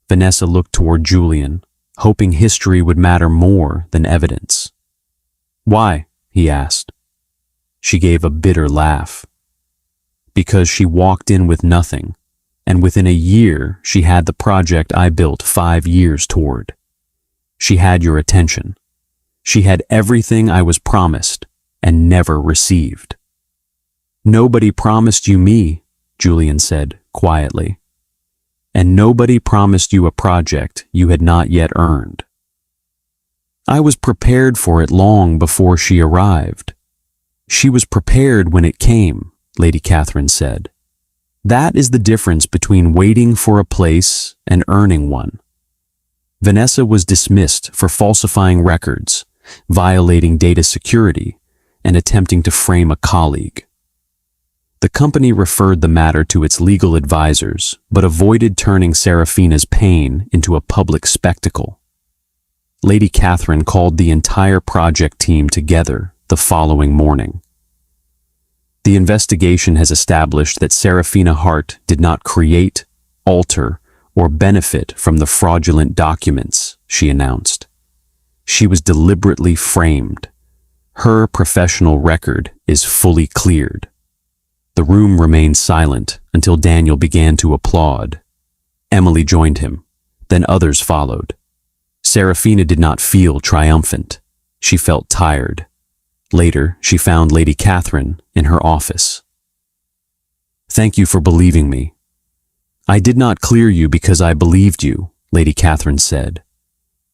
Vanessa looked toward Julian, hoping history would matter more than evidence. Why? He asked. She gave a bitter laugh. Because she walked in with nothing, and within a year she had the project I built 5 years toward. She had your attention. She had everything I was promised and never received. Nobody promised you me, Julian said quietly. And nobody promised you a project you had not yet earned. I was prepared for it long before she arrived. She was prepared when it came, Lady Catherine said. That is the difference between waiting for a place and earning one. Vanessa was dismissed for falsifying records, violating data security, and attempting to frame a colleague. The company referred the matter to its legal advisors, but avoided turning Serafina's pain into a public spectacle. Lady Catherine called the entire project team together the following morning. The investigation has established that Serafina Hart did not create, alter, or benefit from the fraudulent documents, she announced. She was deliberately framed. Her professional record is fully cleared. The room remained silent until Daniel began to applaud. Emily joined him, then others followed. Serafina did not feel triumphant. She felt tired. Later, she found Lady Catherine in her office. Thank you for believing me. I did not clear you because I believed you, Lady Catherine said.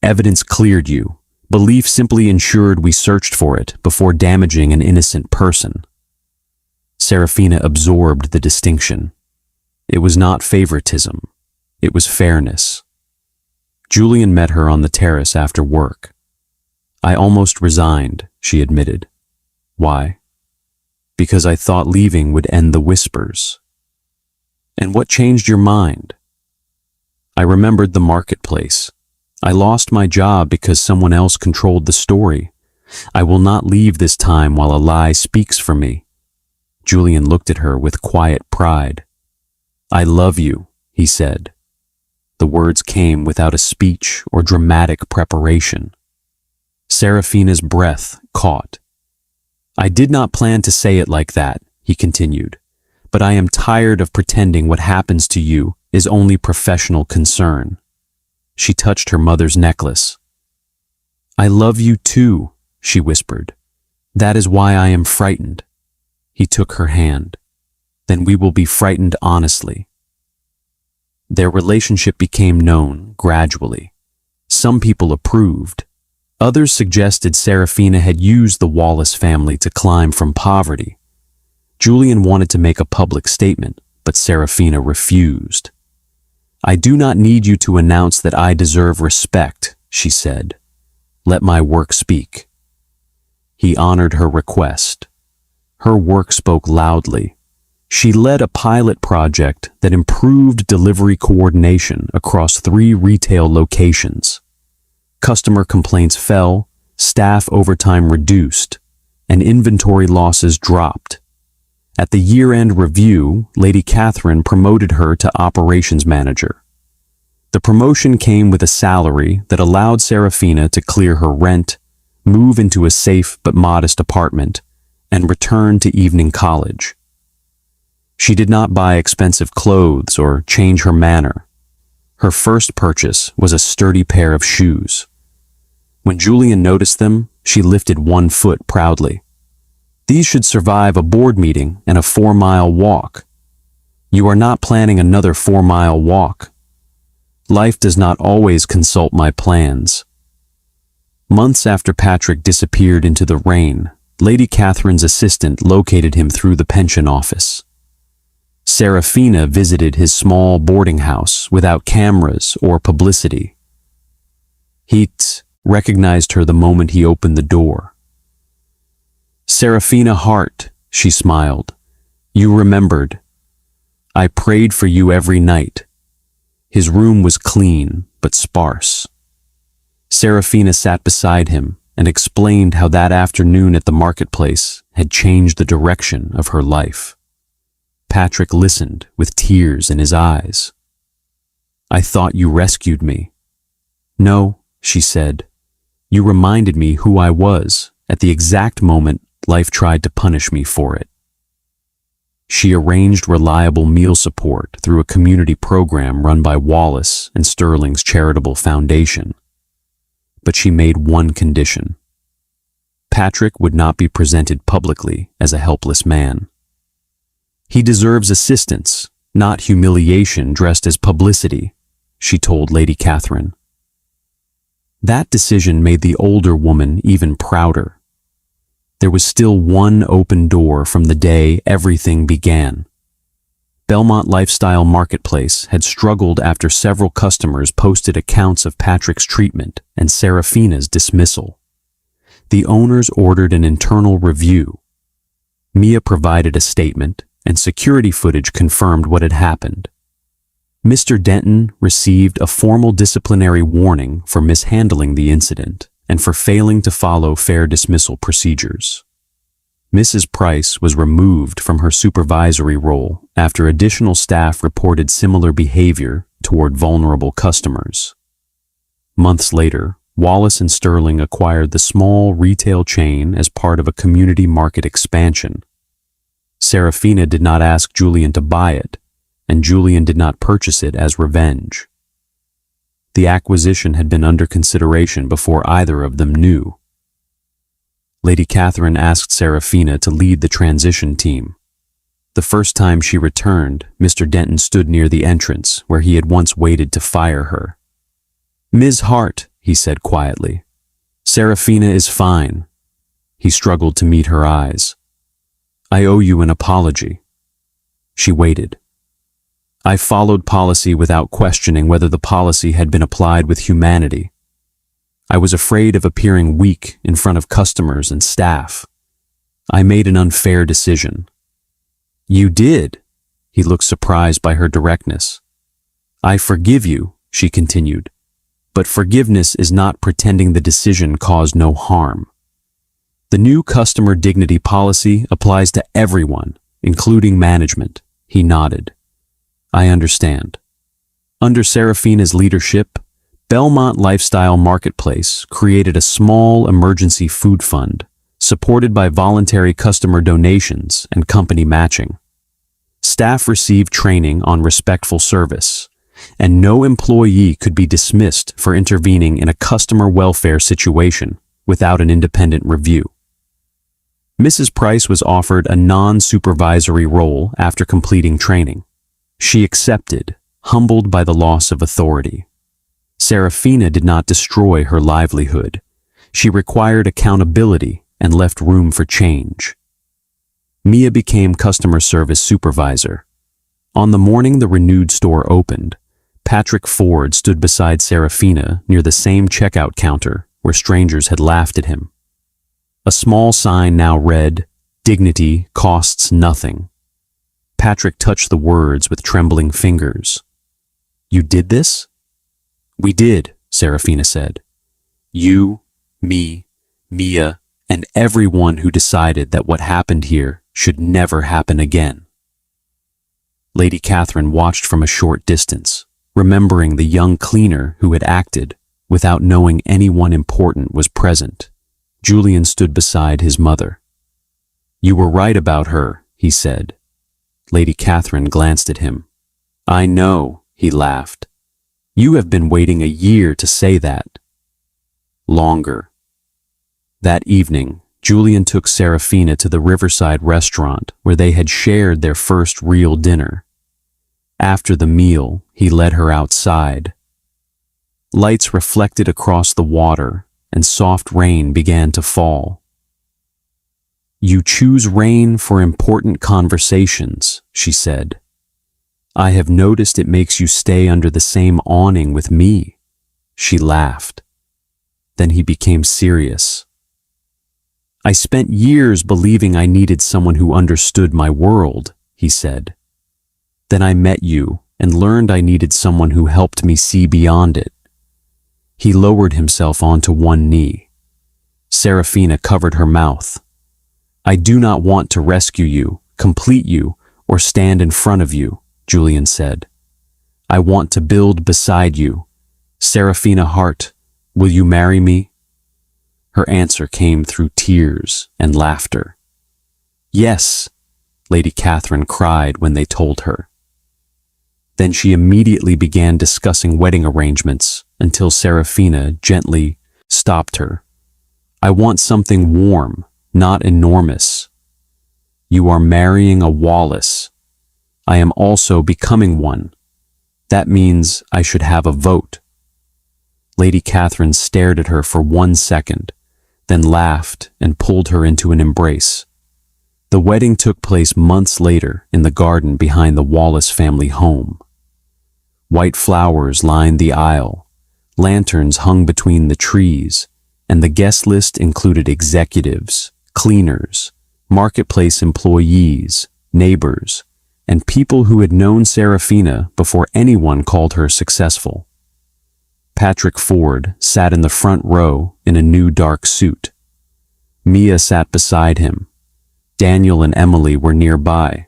Evidence cleared you. Belief simply ensured we searched for it before damaging an innocent person. Serafina absorbed the distinction. It was not favoritism. It was fairness. Julian met her on the terrace after work. I almost resigned, she admitted. Why? Because I thought leaving would end the whispers. And what changed your mind? I remembered the marketplace. I lost my job because someone else controlled the story. I will not leave this time while a lie speaks for me. Julian looked at her with quiet pride. I love you, he said. The words came without a speech or dramatic preparation. Serafina's breath caught. I did not plan to say it like that, he continued, but I am tired of pretending what happens to you is only professional concern. She touched her mother's necklace. I love you too, she whispered. That is why I am frightened. He took her hand. Then we will be frightened honestly. Their relationship became known gradually. Some people approved. Others suggested Serafina had used the Wallace family to climb from poverty. Julian wanted to make a public statement, but Serafina refused. I do not need you to announce that I deserve respect, she said. Let my work speak. He honored her request. Her work spoke loudly. She led a pilot project that improved delivery coordination across 3 retail locations. Customer complaints fell, staff overtime reduced, and inventory losses dropped. At the year-end review, Lady Catherine promoted her to operations manager. The promotion came with a salary that allowed Serafina to clear her rent, move into a safe but modest apartment, and return to evening college. She did not buy expensive clothes or change her manner. Her first purchase was a sturdy pair of shoes. When Julian noticed them, she lifted one foot proudly. These should survive a board meeting and a 4-mile walk. You are not planning another 4-mile walk. Life does not always consult my plans. Months after Patrick disappeared into the rain, Lady Catherine's assistant located him through the pension office. Serafina visited his small boarding house without cameras or publicity. He recognized her the moment he opened the door. Serafina Hart, she smiled. You remembered. I prayed for you every night. His room was clean, but sparse. Serafina sat beside him and explained how that afternoon at the marketplace had changed the direction of her life. Patrick listened with tears in his eyes. I thought you rescued me. No, she said. You reminded me who I was at the exact moment life tried to punish me for it. She arranged reliable meal support through a community program run by Wallace and Sterling's charitable foundation. but she made one condition. Patrick would not be presented publicly as a helpless man. He deserves assistance, not humiliation dressed as publicity, she told Lady Catherine. That decision made the older woman even prouder. There was still one open door from the day everything began. Belmont Lifestyle Marketplace had struggled after several customers posted accounts of Patrick's treatment and Serafina's dismissal. The owners ordered an internal review. Mia provided a statement, and security footage confirmed what had happened. Mr. Denton received a formal disciplinary warning for mishandling the incident and for failing to follow fair dismissal procedures. Mrs. Price was removed from her supervisory role after additional staff reported similar behavior toward vulnerable customers. Months later, Wallace and Sterling acquired the small retail chain as part of a community market expansion. Serafina did not ask Julian to buy it, and Julian did not purchase it as revenge. The acquisition had been under consideration before either of them knew. Lady Catherine asked Serafina to lead the transition team. The first time she returned, Mr. Denton stood near the entrance where he had once waited to fire her. "Ms. Hart," he said quietly, "Serafina is fine." He struggled to meet her eyes. "I owe you an apology." She waited. "I followed policy without questioning whether the policy had been applied with humanity. I was afraid of appearing weak in front of customers and staff. I made an unfair decision." "You did?" He looked surprised by her directness. "I forgive you," she continued, "but forgiveness is not pretending the decision caused no harm. The new customer dignity policy applies to everyone, including management." He nodded. "I understand. Under Serafina's leadership, Belmont Lifestyle Marketplace created a small emergency food fund, supported by voluntary customer donations and company matching. Staff received training on respectful service, and no employee could be dismissed for intervening in a customer welfare situation without an independent review. Mrs. Price was offered a non-supervisory role after completing training. She accepted, humbled by the loss of authority. Serafina did not destroy her livelihood. She required accountability and left room for change. Mia became customer service supervisor. On the morning the renewed store opened, Patrick Ford stood beside Serafina near the same checkout counter where strangers had laughed at him. A small sign now read, "Dignity costs nothing." Patrick touched the words with trembling fingers. "You did this?" "We did," Serafina said. "You, me, Mia, and everyone who decided that what happened here should never happen again." Lady Catherine watched from a short distance, remembering the young cleaner who had acted without knowing anyone important was present. Julian stood beside his mother. "You were right about her," he said. Lady Catherine glanced at him. "I know," he laughed. "You have been waiting a year to say that." "Longer." That evening, Julian took Serafina to the Riverside restaurant where they had shared their first real dinner. After the meal, he led her outside. Lights reflected across the water, and soft rain began to fall. "You choose rain for important conversations," she said. "I have noticed it makes you stay under the same awning with me." She laughed. Then he became serious. "I spent years believing I needed someone who understood my world," he said. "Then I met you and learned I needed someone who helped me see beyond it." He lowered himself onto one knee. Serafina covered her mouth. "I do not want to rescue you, complete you, or stand in front of you," Julian said. "I want to build beside you. Serafina Hart, will you marry me?" Her answer came through tears and laughter. "Yes," Lady Catherine cried when they told her. Then she immediately began discussing wedding arrangements until Serafina gently stopped her. I want something warm, not enormous. You are marrying a Wallace. I am also becoming one. That means I should have a vote. Lady Catherine stared at her for 1 second, then laughed and pulled her into an embrace. The wedding took place months later in the garden behind the Wallace family home. White flowers lined the aisle, lanterns hung between the trees, and the guest list included executives, cleaners, marketplace employees, neighbors, and people who had known Serafina before anyone called her successful. Patrick Ford sat in the front row in a new dark suit. Mia sat beside him. Daniel and Emily were nearby.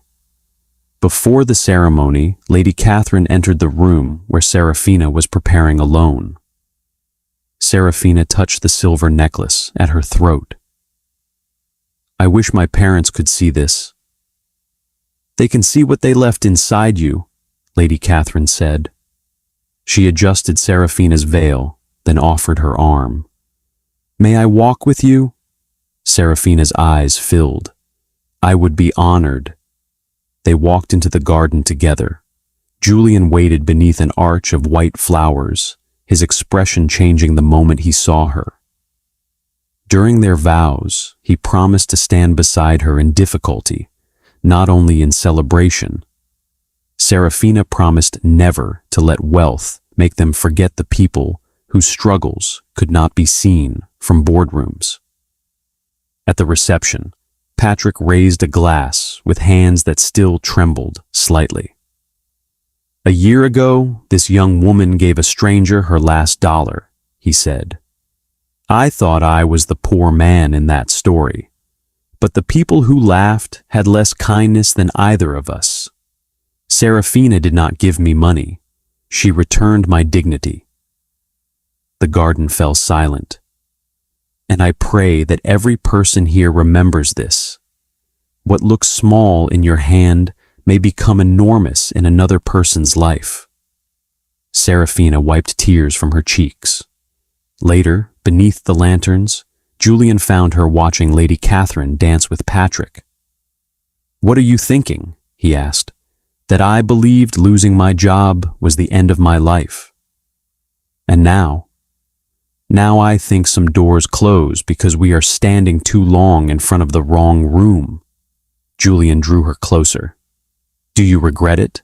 Before the ceremony, Lady Catherine entered the room where Serafina was preparing alone. Serafina touched the silver necklace at her throat. I wish my parents could see this. They can see what they left inside you, Lady Catherine said. She adjusted Serafina's veil, then offered her arm. May I walk with you? Serafina's eyes filled. I would be honored. They walked into the garden together. Julian waited beneath an arch of white flowers, his expression changing the moment he saw her. During their vows, he promised to stand beside her in difficulty, not only in celebration. Serafina promised never to let wealth make them forget the people whose struggles could not be seen from boardrooms. At the reception, Patrick raised a glass with hands that still trembled slightly. A year ago, this young woman gave a stranger her last dollar, he said. I thought I was the poor man in that story, but the people who laughed had less kindness than either of us. Serafina did not give me money. She returned my dignity. The garden fell silent. And I pray that every person here remembers this. What looks small in your hand may become enormous in another person's life. Serafina wiped tears from her cheeks. Later, beneath the lanterns, Julian found her watching Lady Catherine dance with Patrick. What are you thinking? He asked. That I believed losing my job was the end of my life. And now I think some doors close because we are standing too long in front of the wrong room. Julian drew her closer. Do you regret it?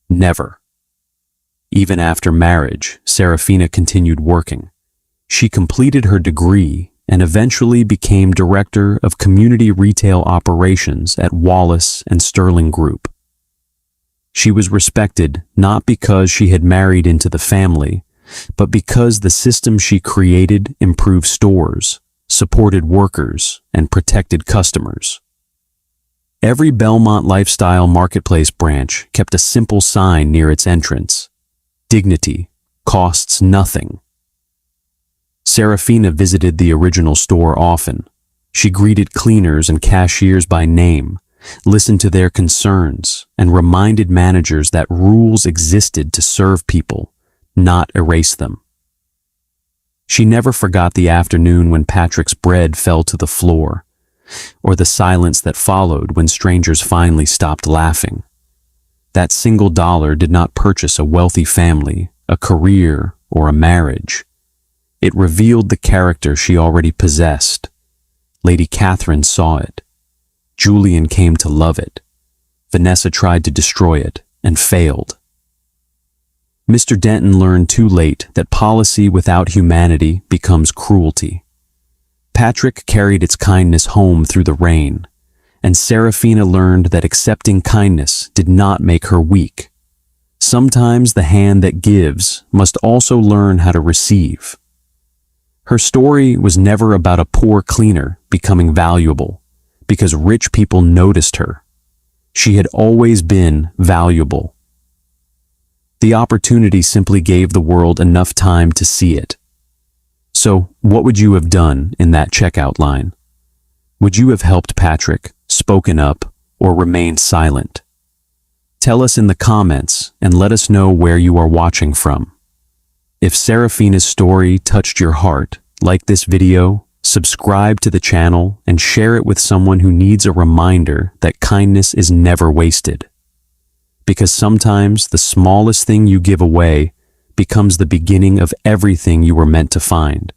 Never. Even after marriage, Serafina continued working. She completed her degree and eventually became director of community retail operations at Wallace and Sterling Group. She was respected not because she had married into the family, but because the system she created improved stores, supported workers, and protected customers. Every Belmont Lifestyle Marketplace branch kept a simple sign near its entrance. Dignity costs nothing. Serafina visited the original store often. She greeted cleaners and cashiers by name, listened to their concerns, and reminded managers that rules existed to serve people, not erase them. She never forgot the afternoon when Patrick's bread fell to the floor, or the silence that followed when strangers finally stopped laughing. That single dollar did not purchase a wealthy family, a career, or a marriage. It revealed the character she already possessed. Lady Catherine saw it. Julian came to love it. Vanessa tried to destroy it and failed. Mr. Denton learned too late that policy without humanity becomes cruelty. Patrick carried its kindness home through the rain, and Serafina learned that accepting kindness did not make her weak. Sometimes the hand that gives must also learn how to receive. Her story was never about a poor cleaner becoming valuable because rich people noticed her. She had always been valuable. The opportunity simply gave the world enough time to see it. So, what would you have done in that checkout line? Would you have helped Patrick, spoken up, or remained silent? Tell us in the comments and let us know where you are watching from. If Serafina's story touched your heart, like this video, subscribe to the channel, and share it with someone who needs a reminder that kindness is never wasted. Because sometimes the smallest thing you give away becomes the beginning of everything you were meant to find.